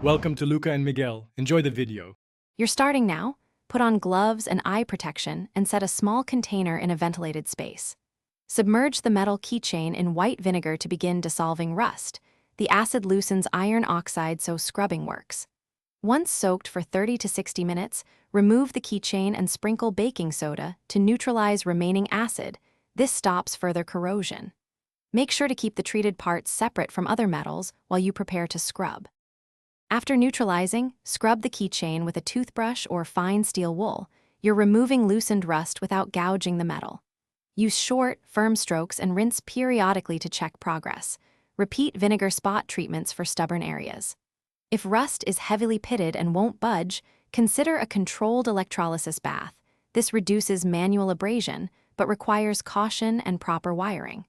Welcome to Luca and Miguel. Enjoy the video. You're starting now? Put on gloves and eye protection and set a small container in a ventilated space. Submerge the metal keychain in white vinegar to begin dissolving rust. The acid loosens iron oxide so scrubbing works. Once soaked for 30 to 60 minutes, remove the keychain and sprinkle baking soda to neutralize remaining acid. This stops further corrosion. Make sure to keep the treated parts separate from other metals while you prepare to scrub. After neutralizing, scrub the keychain with a toothbrush or fine steel wool. You're removing loosened rust without gouging the metal. Use short, firm strokes and rinse periodically to check progress. Repeat vinegar spot treatments for stubborn areas. If rust is heavily pitted and won't budge, consider a controlled electrolysis bath. This reduces manual abrasion, but requires caution and proper wiring.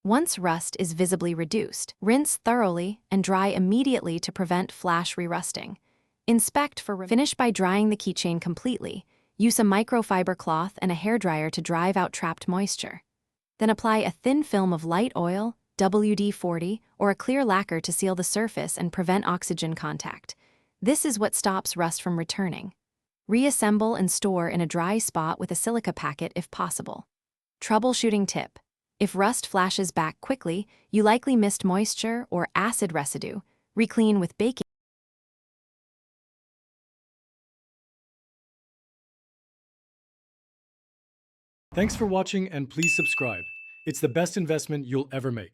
Once rust is visibly reduced, rinse thoroughly and dry immediately to prevent flash re-rusting. Inspect for finish by drying the keychain completely. Use a microfiber cloth and a hairdryer to drive out trapped moisture. Then apply a thin film of light oil, WD-40, or a clear lacquer to seal the surface and prevent oxygen contact. This is what stops rust from returning. Reassemble and store in a dry spot with a silica packet if possible. Troubleshooting tip. If rust flashes back quickly, you likely missed moisture or acid residue. Reclean with baking. Thanks for watching and please subscribe. It's the best investment you'll ever make.